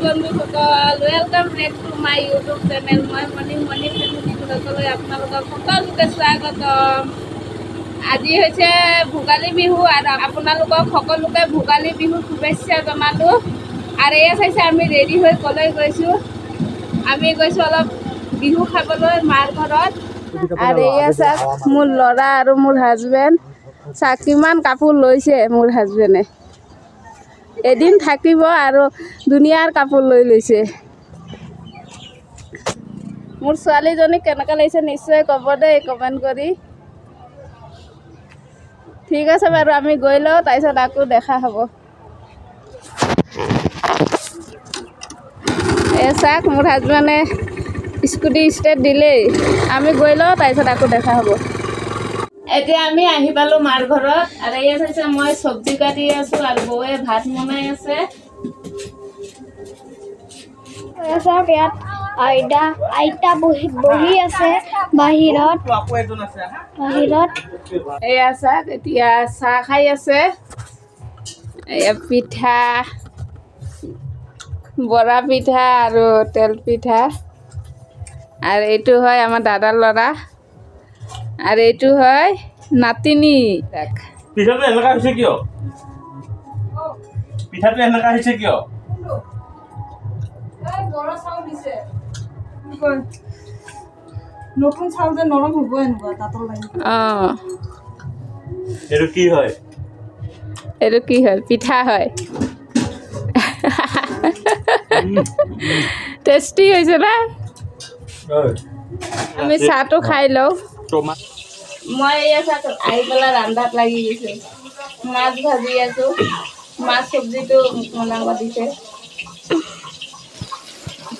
বন্ধুসকল welcome back to my YouTube channel মই morning family ব্লগলৈ আপোনালোকক সকলোকে স্বাগতম। আজি হৈছে ভোগালী বিহু আৰু আপোনালোকক সকলোকে ভোগালী বিহু শুভেচ্ছা জনালোঁ। আৰু এয়া চাইছে আমি ৰেডি হৈ কলৈ গৈছোঁ, আমি গৈছোঁ অলপ বিহু খাবলৈ মাৰ ঘৰত। আৰু এয়া চাওক মোৰ ল'ৰা আৰু মোৰ হাজবেণ্ড, চাওক কিমান কাপোৰ লৈছে মোৰ হাজবেণ্ডে, এদিন থাকিব আৰু দুনিয়াৰ কাপোৰ লৈ লৈছে। মোৰ ছোৱালীজনীক কেনেকৈ লাগিছে নিশ্চয় ক'ব দেই কমেণ্ট কৰি। ঠিক আছে বাৰু আমি গৈ লওঁ, তাৰপিছত আকৌ দেখা হ'ব। এই চাওক মোৰ হাজবেণ্ডে স্কুটি ষ্টাৰ্ট দিলেই, আমি গৈ লওঁ তাৰপিছত আকৌ দেখা হ'ব। এতিয়া আমি আহি পালোঁ মাৰ ঘৰত। আৰু ইয়াত হৈছে মই চব্জি কাটি আছোঁ আৰু বৌয়ে ভাত বনাই আছে। চাওক ইয়াত আইতা বহি আছে বাহিৰত। এয়া চাওক এতিয়া চাহ খাই আছে। এয়া পিঠা, বৰা পিঠা আৰু তেল পিঠা। আৰু এইটো হয় আমাৰ দাদাৰ ল'ৰা, আৰু এইটো হয় নাতিনী। পিঠাটো এনেকা হৈছে কিয়? পিঠাটো এনেকা হৈছে কিয়? নতুন চাউল যে নৰম হ'ব এনেকুৱা দাঁতৰ লাগি। অঁ এইটো কি হয়? এইটো কি হয়? পিঠা হয়। টেষ্টি হৈছে না? আমি চাহটো খাই লওঁ। মই এয়া চাহ আহি পেলাই ৰান্ধাত লাগি গৈছোঁ, মাছ ভাজি আছোঁ। মাছ চব্জিটো বনাব দিছে,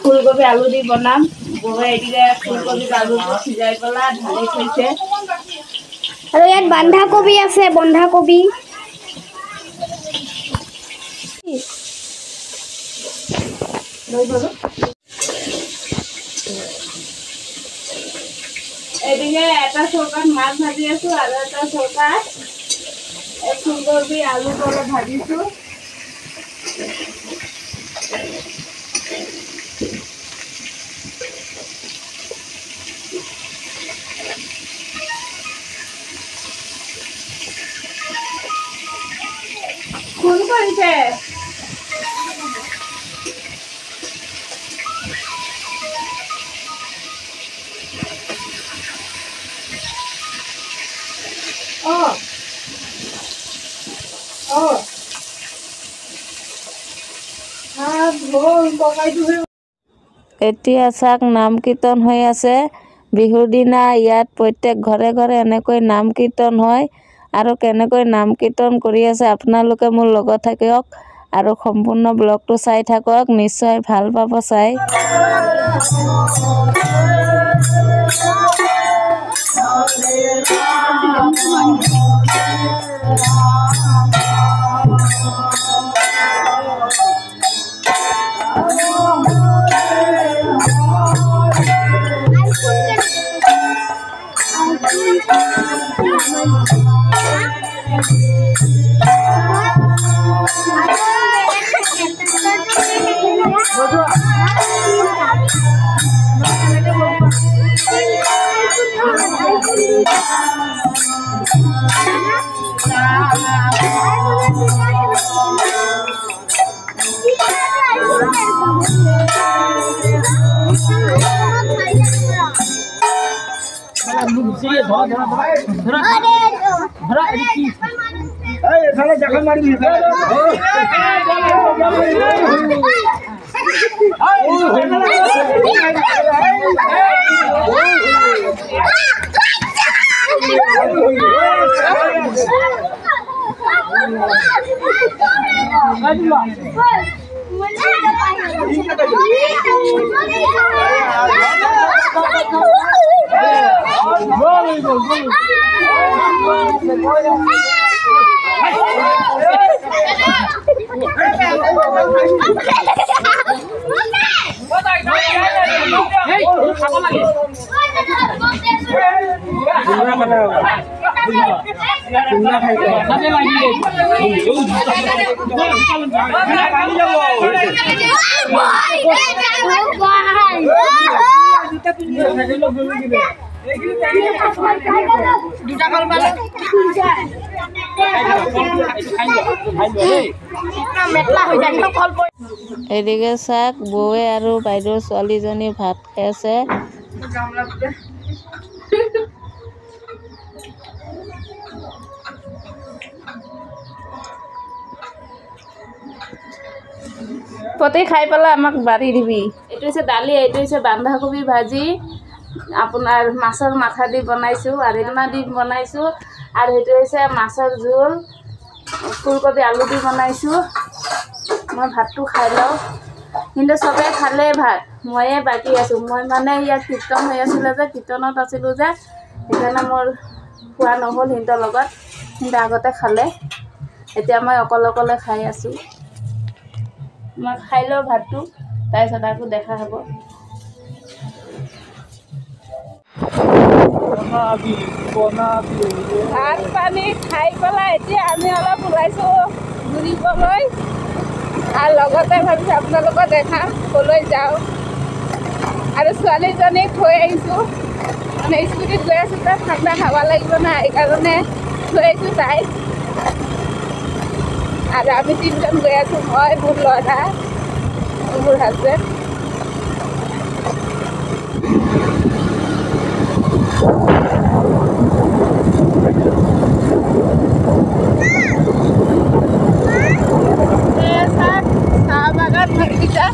ফুলকবি আলু দি বনাম। বৌয়ে এতিয়া ফুলকবি আলুটো সিজাই পেলাই ঢালি থৈছে। আৰু ইয়াত বন্ধাকবি আছে, বন্ধাকবি। এদিকে এটা চৌকাত মাছ ভাজি আছোঁ আৰু এটা চৌকাত ফুলকবি আলুটো অলপ ভাজিছোঁ। ফোন কৰিছে। এতিয়া চাওক নাম কীৰ্তন হৈ আছে। বিহুৰ দিনা ইয়াত প্ৰত্যেক ঘৰে ঘৰে এনেকৈ নাম কীৰ্তন হয়। আৰু কেনেকৈ নাম কীৰ্তন কৰি আছে আপোনালোকে মোৰ লগত থাকক আৰু সম্পূৰ্ণ ব্লগটো চাই থাকক, নিশ্চয় ভাল পাব চাই। এদিকে চাওক বৌৱে আৰু বাইদেউৰ ছোৱালীজনী ভাত খাই আছে। পতি খাই পেলাই আমাক বাঢ়ি দিবি। এইটো হৈছে দালি, এইটো হৈছে বন্ধাকবি ভাজি, আপোনাৰ মাছৰ মাথা দি বনাইছোঁ, আৰিমা দি বনাইছোঁ, আৰু সেইটো হৈছে মাছৰ জোল, ফুলকবি আলু দি বনাইছোঁ। মই ভাতটো খাই লওঁ, কিন্তু চবেই খালেই ভাত, ময়ে বাকী আছোঁ। মই মানে ইয়াত কীৰ্তন হৈ আছিলে যে, কীৰ্তনত আছিলোঁ যে, সেইকাৰণে মোৰ খোৱা নহ'ল সিহঁতৰ লগত। কিন্তু আগতে খালে, এতিয়া মই অকলে খাই আছোঁ। মই খাই লওঁ ভাতটো, তাৰপিছত আকৌ দেখা হ'ব। ভাত পানী খাই পেলাই এতিয়া আমি অলপ ওলাইছোঁ ঘূৰিবলৈ, আৰু লগতে ভাবিছোঁ আপোনালোকক দেখাম ক'লৈ যাওঁ। আৰু ছোৱালীজনীক থৈ আহিছোঁ, মানে স্কুটিত গৈ আছোঁ তাত ঠাণ্ডা খাব লাগিব না, সেইকাৰণে থৈ আহিছোঁ তাইক। আৰু আমি তিনিজন গৈ আছোঁ, মই, মোৰ ল'ৰা, মোৰ হাজবেণ্ড। চাহ বাগান ভাগিছা।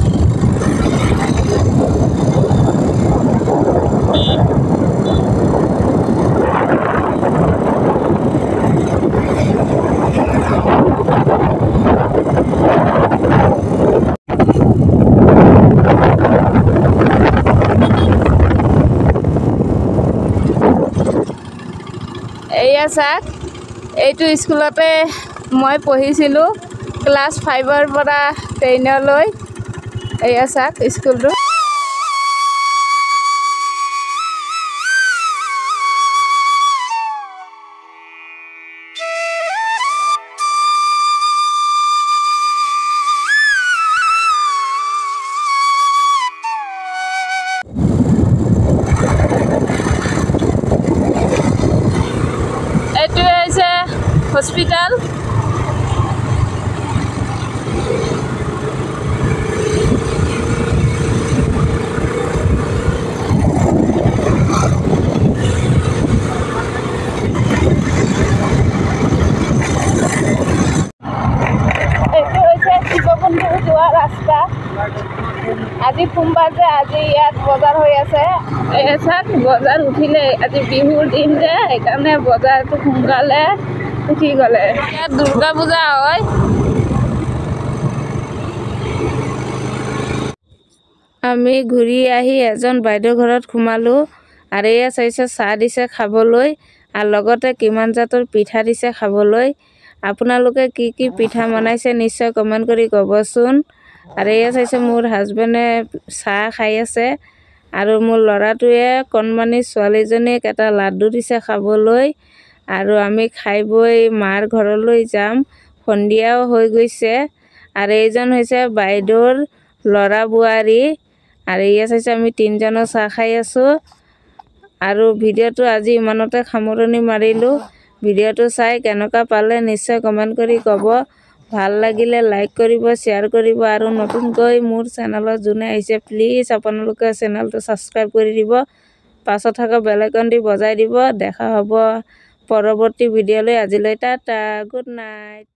এয়া চাওক, এইটো স্কুলতে মই পঢ়িছিলোঁ, ক্লাছ 5ৰ পৰা 10লৈ। এয়া চাওক স্কুলটো। এইটো হৈছে হস্পিটাল। এইটো হৈছে শিৱকুণ্ড যোৱা ৰাস্তা। আজি সোমবাৰ যে, আজি ইয়াত বজাৰ হৈ আছে। এই চাওক বজাৰ উঠিলে, আজি বিহুৰ দিন যে, সেইকাৰণে বজাৰটো সোনকালে উঠি গ'লে। ইয়াত দুৰ্গা পূজা হয়। আমি ঘূৰি আহি এজন বাইদেউৰ ঘৰত সোমালোঁ, আৰু এয়া চাইছে চাহ দিছে খাবলৈ, আৰু লগতে কিমান জাতৰ পিঠা দিছে খাবলৈ। আপোনালোকে কি কি পিঠা বনাইছে নিশ্চয় কমেণ্ট কৰি ক'বচোন। আৰু এয়া চাইছে মোৰ হাজবেণ্ডে চাহ খাই আছে, আৰু মোৰ ল'ৰাটোৱে কণমানি ছোৱালীজনীক এটা লাডু দিছে খাবলৈ। আৰু আমি খাই বৈ মাৰ ঘৰলৈ যাম, সন্ধিয়াও হৈ গৈছে। আৰু এইজন হৈছে বাইদেউৰ ল'ৰা বোৱাৰী, আৰু এয়া চাইছে আমি তিনিজনৰ চাহ খাই আছোঁ। আৰু ভিডিঅ'টো আজি ইমানতে সামৰণি মাৰিলোঁ। ভিডিঅ'টো চাই কেনেকুৱা পালে নিশ্চয় কমেণ্ট কৰি ক'ব। ভাল লাগিলে লাইক কৰিব, শ্বেয়াৰ কৰিব, আৰু নতুনকৈ মোৰ চেনেলত যোনে আহিছে প্লিজ আপোনালোকে চেনেলটো ছাবস্ক্ৰাইব কৰি দিব, পাছত থকা বেল আইকন দি বজাই দিব। দেখা হ'ব পৰৱৰ্তী ভিডিঅ'লৈ। আজিলৈ টাটা, গুড নাইট।